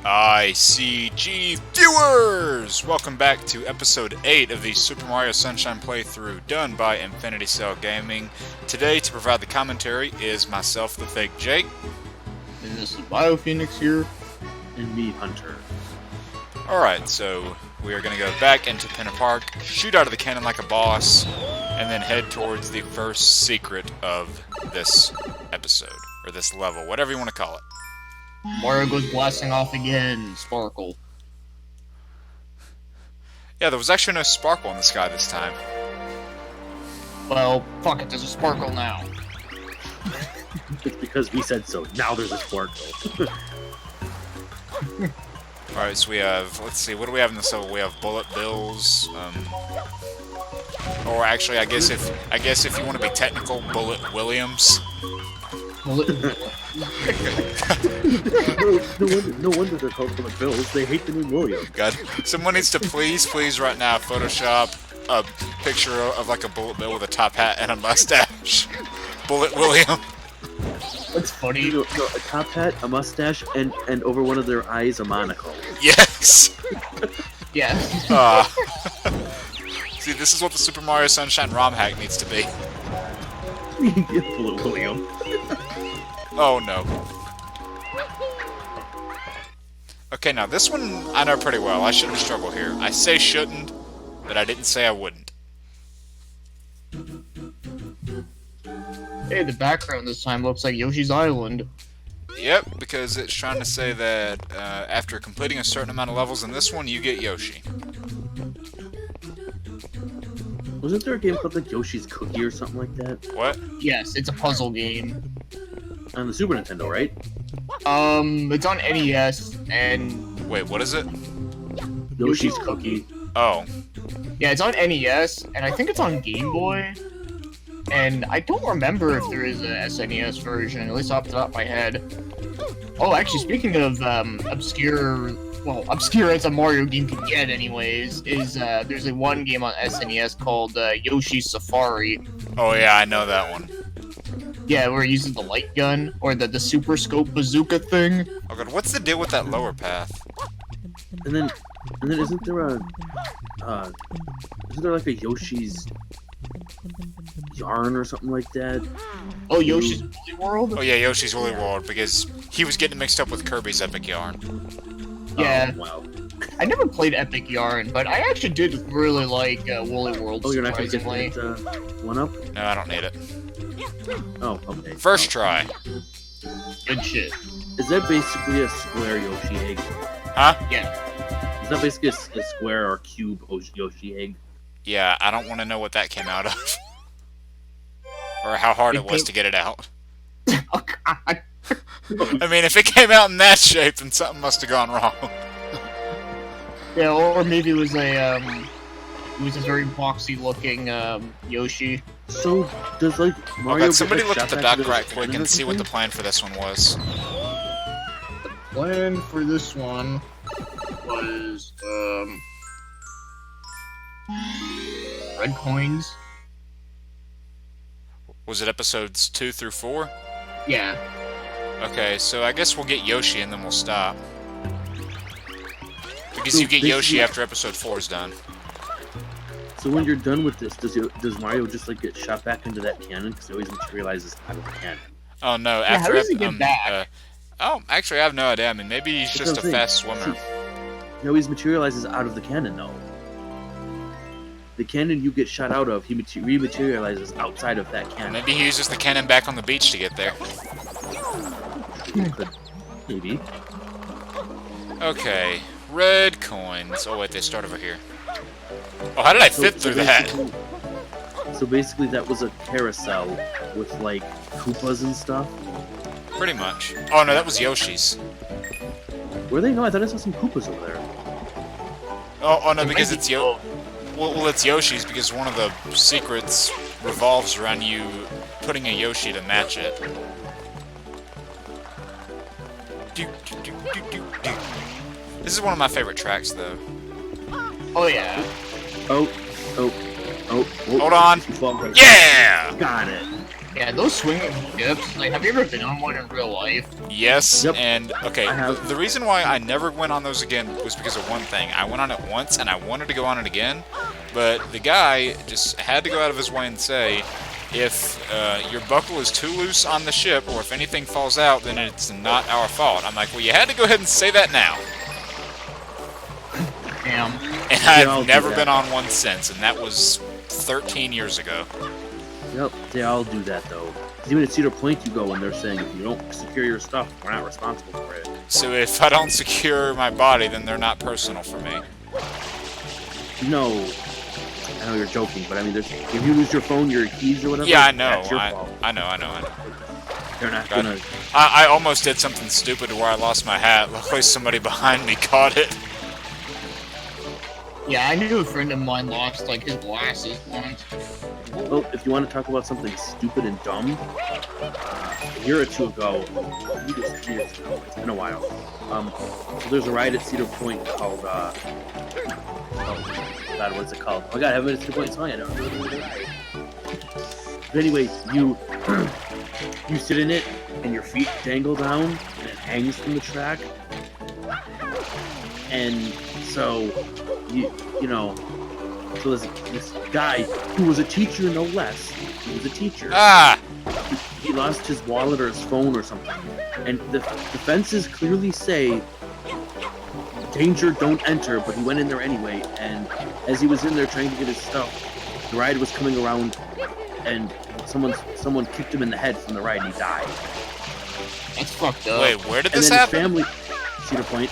ICG viewers! Welcome back to episode 8 of the Super Mario Sunshine playthrough done by InfinityCell Gaming. Today, to provide the commentary, is myself, TheFakeJake. And this is BioPhoenix here. And me, Hunter. Alright, so we are going to go back into Pinna Park, shoot out of the cannon like a boss, and then head towards the first secret of this episode, or this level, whatever you want to call it. Mario goes blasting off again. Sparkle. Yeah, there was actually no sparkle in the sky this time. Well, fuck it, there's a sparkle now. It's because we said so. Now there's a sparkle. Alright, so we have, let's see, what do we have in this level? We have bullet bills, or actually, I guess if you want to be technical, Bullet Williams. No wonder they're called Bullet Bills. They hate the name William. God, someone needs to please right now Photoshop a picture of like a bullet bill with a top hat and a mustache. Bullet William. That's funny. No, a top hat, a mustache, and over one of their eyes, a monocle. Yes. Yeah. See, this is what the Super Mario Sunshine ROM hack needs to be. Bullet William. Oh no. Okay, now this one I know pretty well. I shouldn't struggle here. I say shouldn't, but I didn't say I wouldn't. Hey, the background this time looks like Yoshi's Island. Yep, because it's trying to say that after completing a certain amount of levels in this one, you get Yoshi. Wasn't there a game called like Yoshi's Cookie or something like that? What? Yes, it's a puzzle game. On the Super Nintendo, right? It's on NES, and... Wait, what is it? Yoshi's Cookie. Oh. Yeah, it's on NES, and I think it's on Game Boy. And I don't remember if there is a SNES version, at least off the top of my head. Oh, actually, speaking of obscure as a Mario game can get anyways, is there's a one game on SNES called Yoshi's Safari. Oh yeah, I know that one. Yeah, where it uses the light gun, or the super scope bazooka thing. Oh god, what's the deal with that lower path? And then isn't there like a Yoshi's Yarn or something like that? Oh, Yoshi's Woolly World? Oh yeah, Yoshi's Woolly World, because he was getting mixed up with Kirby's Epic Yarn. Yeah. Oh, wow. I never played Epic Yarn, but I actually did really like Woolly World, Oh, you're not gonna get surprisingly. that one up? No, I don't need it. Oh, okay. First try. Good shit. Is that basically a square Yoshi egg? Huh? Yeah. Is that basically a square or cube Yoshi egg? Yeah, I don't want to know what that came out of. Or how hard it was to get it out. Oh, God. I mean, if it came out in that shape, then something must have gone wrong. Yeah, or maybe it was a very boxy looking Yoshi. So does like Mario? Oh, somebody get look shot at the back doc into right the quick cannon and or see what the something? plan for this one was. The plan for this one was red coins. Was it episodes 2 through 4? Yeah. Okay, so I guess we'll get Yoshi and then we'll stop. Because So you get Yoshi basically- after episode 4 is done. So when you're done with this, does Mario just like get shot back into that cannon because he always materializes out of the cannon? Oh no, Yeah, after how does he get back? oh, actually I have no idea. I mean, maybe he's That's just what a I'm saying. fast swimmer. He always materializes out of the cannon though. The cannon you get shot out of, he rematerializes outside of that cannon. Maybe he uses the cannon back on the beach to get there. Maybe. Okay, red coins. Oh wait, they start over here. Oh, how did I fit through that? So basically that was a carousel with like Koopas and stuff. Pretty much. Oh no, that was Yoshi's. Were they? No, I thought I saw some Koopas over there. Oh no, because it's Well, it's Yoshi's because one of the secrets revolves around you putting a Yoshi to match it. This is one of my favorite tracks, though. Oh yeah. Oh. Oh, Hold on. you fall right Yeah! Got it. Yeah, those swinging ships, like, have you ever been on one in real life? Yes, Yep. and okay, I have. the reason why I never went on those again was because of one thing. I went on it once and I wanted to go on it again, but the guy just had to go out of his way and say, if your buckle is too loose on the ship, or if anything falls out, then it's not our fault. I'm like, well, you had to go ahead and say that now. Damn. And all I've do never that. been on one since, and that was 13 years ago. Yep, they all do that though. 'Cause even at Cedar Point, you go and they're saying if you don't secure your stuff, we're not responsible for it. So if I don't secure my body, then they're not personal for me. No, I know you're joking, but I mean, if you lose your phone, your keys, or whatever, Yeah, I know. that's your fault. I know. They're not God. gonna. I almost did something stupid to where I lost my hat. Luckily, somebody behind me caught it. Yeah, I knew a friend of mine lost, like, his glasses once. Well, if you want to talk about something stupid and dumb, a year or two ago, I think it was 3 years ago, it's been a while. So there's a ride at Cedar Point called, oh, God, what is it called? Oh, God, I haven't been at Cedar Point song, I don't know what it is. But anyway, you sit in it, and your feet dangle down, and it hangs from the track. And so, you know, so there's this guy who was a teacher, no less. He was a teacher. Ah! He lost his wallet or his phone or something. And the fences clearly say, danger, don't enter, but he went in there anyway. And as he was in there trying to get his stuff, the ride was coming around, and someone kicked him in the head from the ride, and he died. That's fucked up. Wait, where did And this then happen? his family, Cedar Point,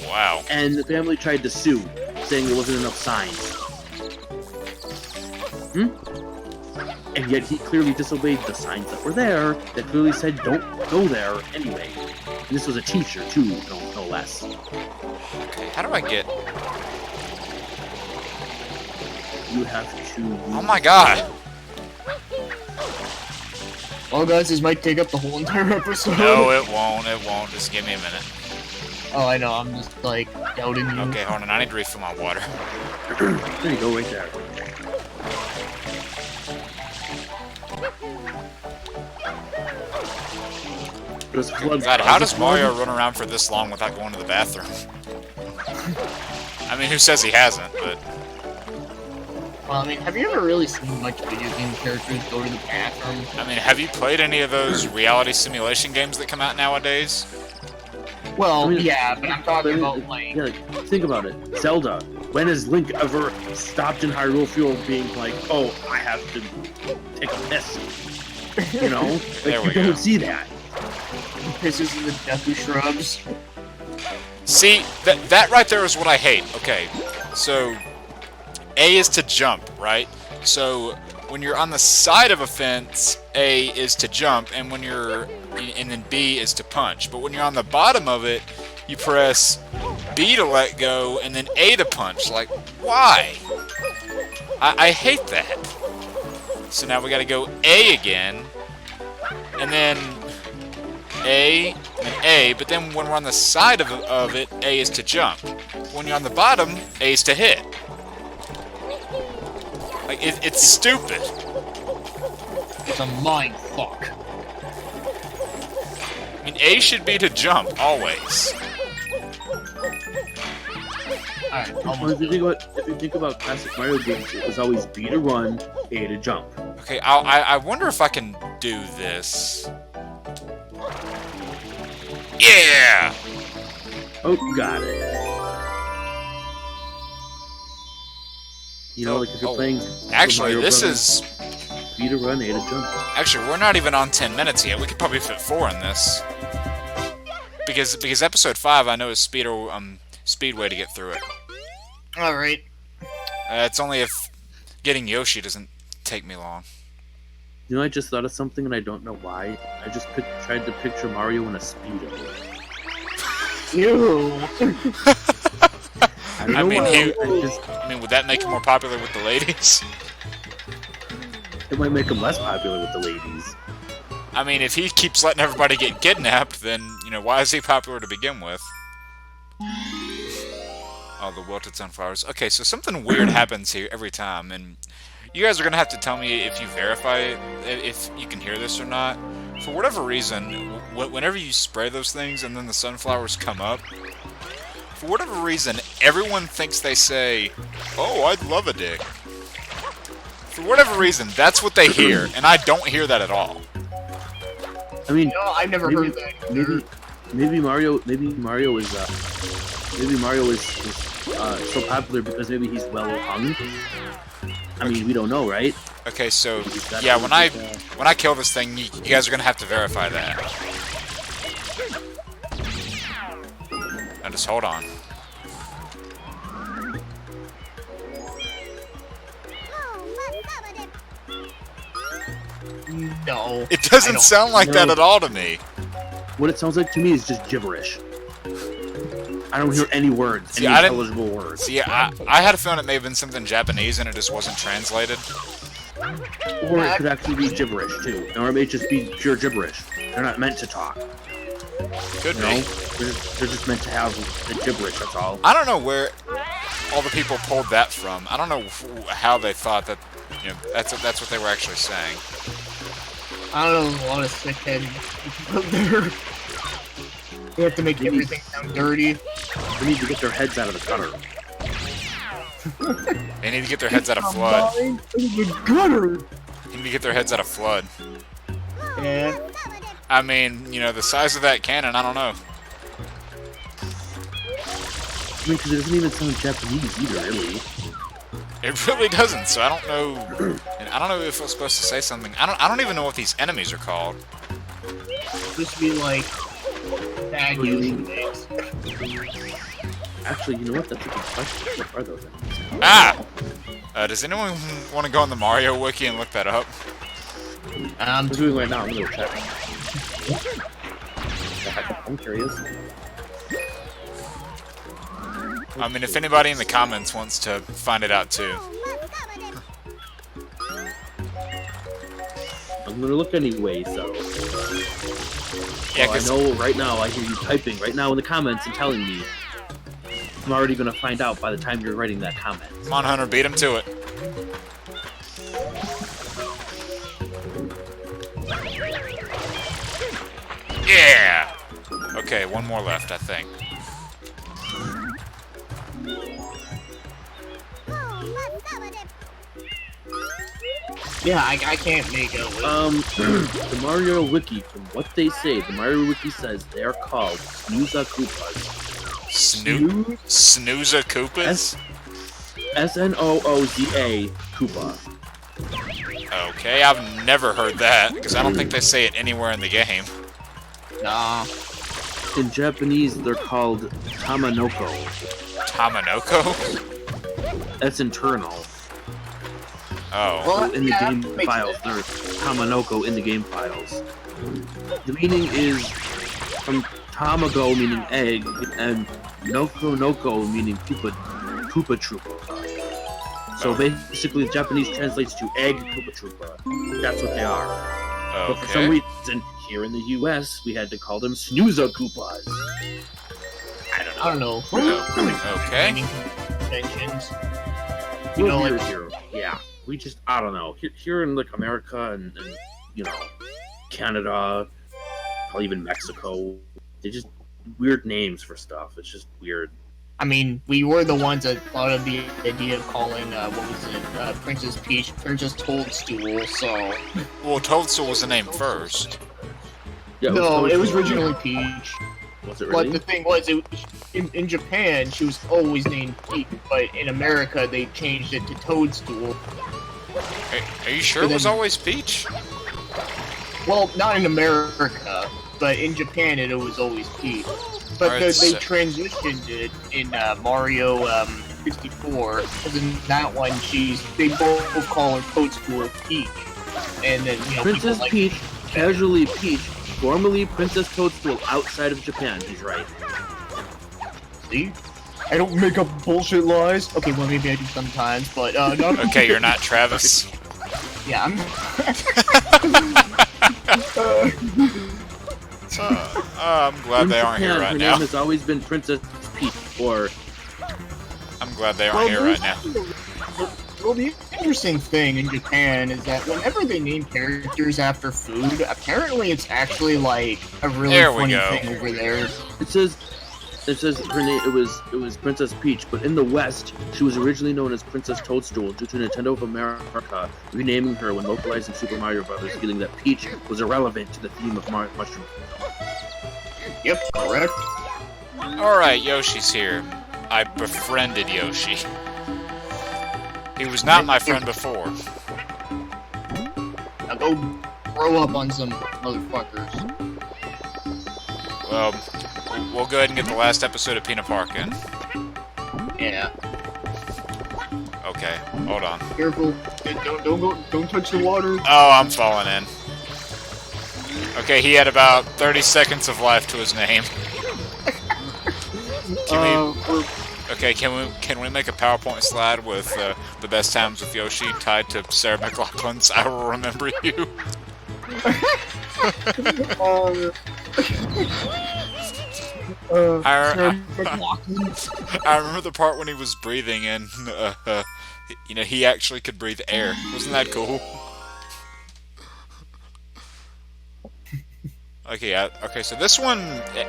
Wow. and the family tried to sue, saying there wasn't enough signs. And yet he clearly disobeyed the signs that were there that clearly said don't go there anyway. And this was a teacher too, no less. Okay, how do I get... You have to... Oh my god! Well, guys, this might take up the whole entire episode. No, it won't. Just give me a minute. Oh, I know, I'm just, like, doubting you. Okay, hold on. I need to refill my water. There you go, right there. There's flood God, how does causes Mario flood. run around for this long without going to the bathroom? I mean, who says he hasn't, but... Well, I mean, have you ever really seen much video game characters go to the bathroom? I mean, have you played any of those reality simulation games that come out nowadays? Well, I mean, yeah, but I'm talking about, like... Yeah, like, think about it. Zelda. When has Link ever stopped in Hyrule Field being like, oh, I have to take a piss? You know? Like, There we you go. don't see that. Pisses in the deathly shrubs. See, that right there is what I hate. Okay, so A is to jump, right? So when you're on the side of a fence, A is to jump, and when you're and then B is to punch. But when you're on the bottom of it, you press B to let go, and then A to punch. Like, why? I hate that. So now we got to go A again, and then A, and then A, but then when we're on the side of it, A is to jump. When you're on the bottom, A is to hit. Like, it's stupid. It's a mind fuck. I mean, A should be to jump, always. Alright, Well, almost. if you think about classic Mario games, it was always B to run, A to jump. Okay, I wonder if I can do this. Yeah! Oh, got it. You know, Oh, like if you're oh. playing... Actually, Mario this Brothers, is... B to run, A to jump. Actually, we're not even on 10 minutes yet. We could probably fit 4 in this. Because episode 5, I know, is speedway to get through it. Alright. It's only if getting Yoshi doesn't take me long. You know, I just thought of something and I don't know why. I just tried to picture Mario in a Speedo. Ew. I don't know I mean, why. I mean, would that make him more popular with the ladies? It might make him less popular with the ladies. I mean, if he keeps letting everybody get kidnapped, then, you know, why is he popular to begin with? all the wilted sunflowers. Okay, so something weird happens here every time, and you guys are gonna have to tell me if you verify it, if you can hear this or not. For whatever reason, whenever you spray those things and then the sunflowers come up, for whatever reason, everyone thinks they say, "Oh, I'd love a dick." For whatever reason, that's what they hear, and I don't hear that at all. I mean, No, I've never heard that. maybe Mario is so popular because maybe he's well hung. I mean, we don't know, right? Okay, so yeah, when I kill this thing, you guys are gonna have to verify that. Now just hold on. No. It doesn't sound like that at all to me. What it sounds like to me is just gibberish. I don't hear any words, any intelligible words. See, I had a feeling it may have been something Japanese and it just wasn't translated. Or it could actually be gibberish too, or it may just be pure gibberish. They're not meant to talk. Could You be. know? They're just meant to have the gibberish. That's all. I don't know where all the people pulled that from. I don't know how they thought that. You know, that's what they were actually saying. I don't know, a lot of sickhead out there. They have to make everything sound dirty. They need to get their heads out of the gutter. They need to get their heads out of flood. The gutter. They need to get their heads out of flood. Yeah. I mean, you know, the size of that cannon, I don't know. I mean, because it doesn't even sound Japanese either, really. It really doesn't, so I don't know. And I don't know if I was supposed to say something. I don't even know what these enemies are called. This would be like bad Yoshi things. Actually, you know what? That's a good question. What are those enemies? Ah! Does anyone want to go on the Mario wiki and look that up? I'm doing it right now. I'm gonna check. I'm curious. I mean, if anybody in the comments wants to find it out too. I'm gonna look anyway, so. Yeah, I 'cause know right now I hear you typing right now in the comments and telling me. I'm already gonna find out by the time you're writing that comment. come on, Hunter, beat him to it. Yeah! Okay, one more left, I think. Yeah, I can't make out with The Mario Wiki, from what they say, the Mario Wiki says they are called Snooza Koopas. Snooza Koopas? Snooza Koopa. Okay, I've never heard that, because I don't think they say it anywhere in the game. Nah. In Japanese, they're called Tamanoko. Tamanoko? That's internal. Oh. Well, In the yeah, game makes files, sense. there's Tamanoko in the game files. The meaning is from Tamago meaning egg, and Noko meaning Koopa Troopa. So basically, the Japanese translates to egg Koopa Troopa. That's what they are. But for some Okay. reason, here in the US, we had to call them Snooza Koopas. I don't know. I don't know. Okay. Naming conventions. You We're know, weird like, here. Yeah. We just, I don't know. Here in, like, America and you know, Canada, probably even Mexico, they just weird names for stuff. It's just weird. I mean, we were the ones that thought of the idea of calling, what was it, Princess Peach, Princess Toadstool, so... Well, Toadstool was the name first. Yeah, No, it was Toadstool. originally Peach. Was it But really? the thing was, in Japan, she was always named Peach, but in America, they changed it to Toadstool. Are you sure it was always Peach? Well, not in America, but in Japan, it was always Peach. But Alright, they so- transitioned it in Mario 64, because in that one, they both call her Toadstool Peach. And then, you know, Princess people like... Peach, casually Peach, formerly Princess Toadstool outside of Japan. He's right. See? I don't make up bullshit lies. Okay, well, maybe I do sometimes, but, not... Okay, you're not Travis. Yeah, I'm... I'm glad In they aren't here Japan, right her now. name has always been Princess Peach, or glad they aren't here right now. Well, the interesting thing in Japan is that whenever they name characters after food, apparently it's actually like a really funny thing over there. It says her name. It was Princess Peach, but in the West, she was originally known as Princess Toadstool due to Nintendo of America renaming her when localizing Super Mario Bros., feeling that Peach was irrelevant to the theme of Mushroom. Yep, correct. Alright, Yoshi's here. I befriended Yoshi. He was not my friend before. Now go grow up on some motherfuckers. Well, we'll go ahead and get the last episode of Pinna Park in. Yeah. Okay, hold on. Careful. Don't touch the water. Oh, I'm falling in. Okay, he had about 30 seconds of life to his name. Can we make a PowerPoint slide with the best times with Yoshi tied to Sarah McLachlan's "I Will Remember You"? I remember the part when he was breathing and you know, he actually could breathe air. Wasn't that cool? Okay, okay, so this one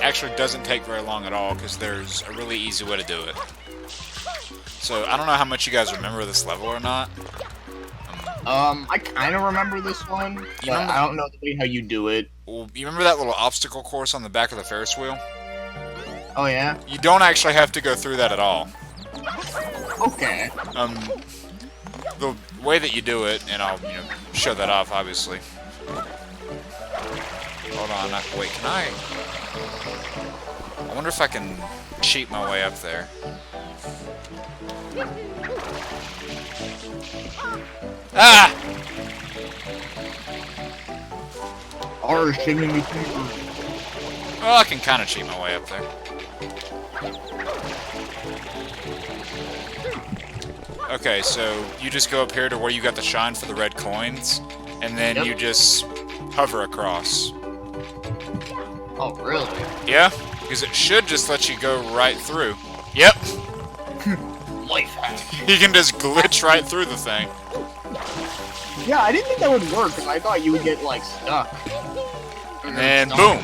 actually doesn't take very long at all because there's a really easy way to do it. So I don't know how much you guys remember this level or not. I kind of remember this one, but I don't know the way how you do it. Well, you remember that little obstacle course on the back of the Ferris wheel? Oh yeah? You don't actually have to go through that at all. Okay. The way that you do it, and I'll show that off, obviously. Hold on, wait, can I wonder if I can cheat my way up there. Ah! Or shimmy me. Well, I can kind of cheat my way up there. Okay, so you just go up here to where you got the shine for the red coins, and then you just hover across. Oh, really? Yeah, because it should just let you go right through. Yep. Life hack. You can just glitch right through the thing. Yeah, I didn't think that would work, because I thought you would get, like, stuck. And boom!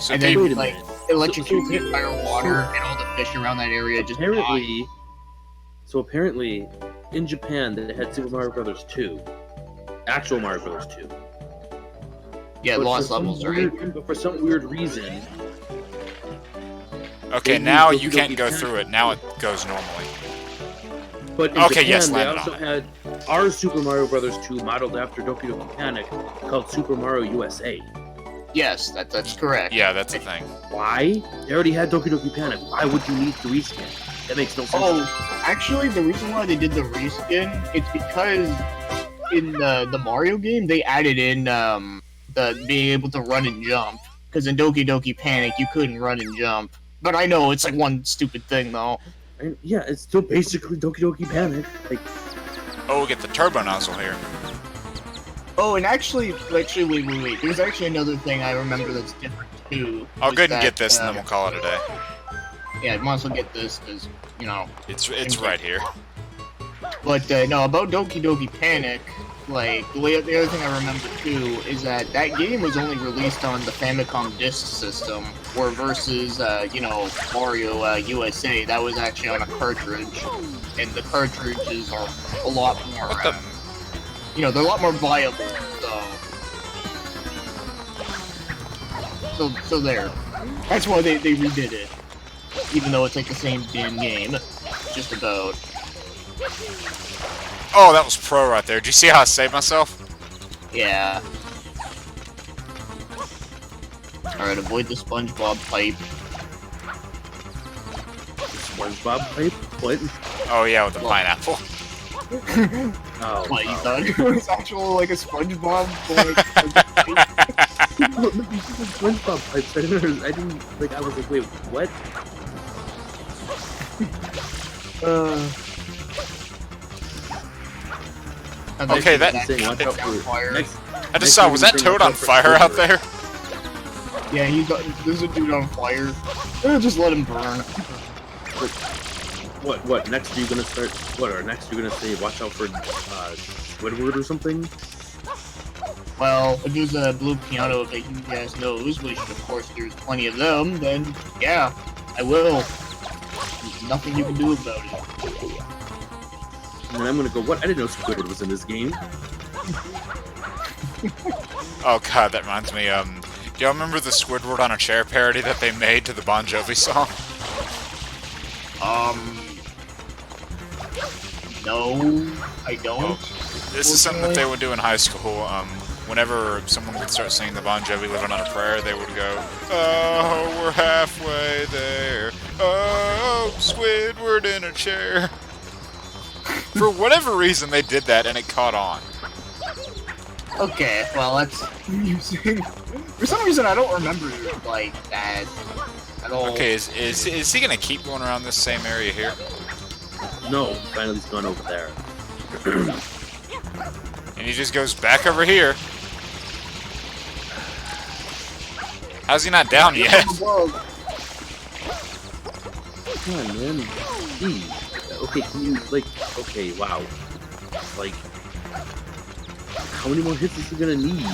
So and then, like, electrocute hit fire water, and all the fish around that area just die. Apparently, in Japan, they had Super Mario Bros. 2. Actual Mario Bros. 2. Yeah, lost levels, right? But for some weird reason... Okay, now you can't go through it. Now it goes normally. But in Japan, they also had our Super Mario Bros. 2 modeled after Doki Doki Panic called Super Mario USA. Yes, that's correct. Yeah, that's the thing. Why? They already had Doki Doki Panic. Why would you need to reskin? That makes no sense. Oh, actually, the reason why they did the reskin, it's because in the Mario game, they added in the being able to run and jump. Because in Doki Doki Panic, you couldn't run and jump. But I know, it's like one stupid thing, though. And yeah, it's still basically Doki Doki Panic. Like, oh, we'll get the turbo nozzle here. Oh, and actually, wait. There's actually another thing I remember that's different, too. I'll go ahead and get this, and then we'll call it a day. Yeah, I might as well get this, because, you know... It's right here. But, no, about Doki Doki Panic, like, the other thing I remember, too, is that game was only released on the Famicom Disk System, where versus, you know, Mario USA, that was actually on a cartridge, and the cartridges are a lot more, you know, they're a lot more viable, so there. That's why they redid it. Even though it's like the same damn game, just about. Oh, that was pro right there. Did you see how I saved myself? Yeah. Alright, avoid the SpongeBob pipe. SpongeBob pipe? What? Oh yeah, with the pineapple. Oh, what, you thought it was actually like a SpongeBob? SpongeBob pipes. I didn't, like, I was like, wait, what? Okay, that... Watch out for I just saw, was that Toad on fire out there? Yeah, there's a dude on fire. Just let him burn. What? Next are you gonna start? What? Or next you're gonna say, watch out for Squidward or something? Well, if there's a blue piano that you guys knows, which of course there's plenty of them, then yeah, I will. There's nothing you can do about it. And then I'm gonna go, what? I didn't know Squidward was in this game. Oh god, that reminds me, do y'all remember the Squidward on a chair parody that they made to the Bon Jovi song? No, I don't. This is something that they would do in high school. Whenever someone would start singing the Bon Jovi Living on a Prayer, they would go, "Oh, we're halfway there. Oh, Squidward in a chair." For whatever reason, they did that, and it caught on. Okay, well, that's amusing. For some reason, I don't remember, like, that at all. Okay, is he gonna keep going around this same area here? No, finally he's gone over there. And he just goes back over here. How's he not down yet? Come on, man. Gee. Okay, can you, like, okay, wow. Like, how many more hits is he gonna need?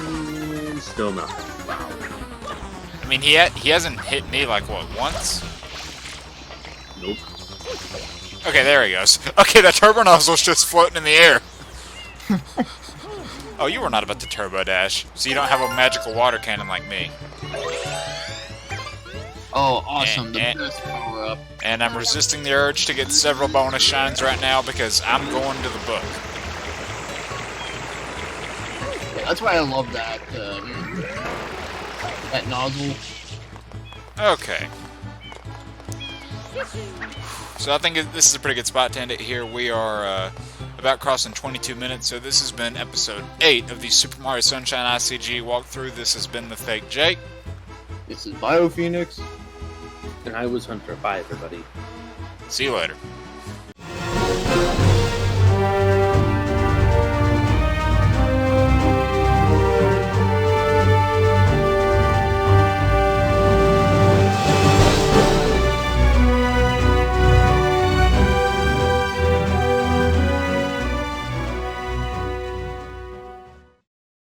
And still not. Wow. I mean, he hasn't hit me, like, what, once? Nope. Okay, there he goes. Okay, that turbo nozzle's just floating in the air. Oh, you were not about to turbo dash, so you don't have a magical water cannon like me. Oh, awesome, the best power-up. And I'm resisting the urge to get several bonus shines right now because I'm going to the book. Yeah, that's why I love that, that nozzle. Okay. So I think this is a pretty good spot to end it here. We are about crossing 22 minutes, so this has been episode 8 of the Super Mario Sunshine ICG walkthrough. This has been TheFakeJake. This is BioPhoenix. And I was Hunter. Bye, everybody. See you later.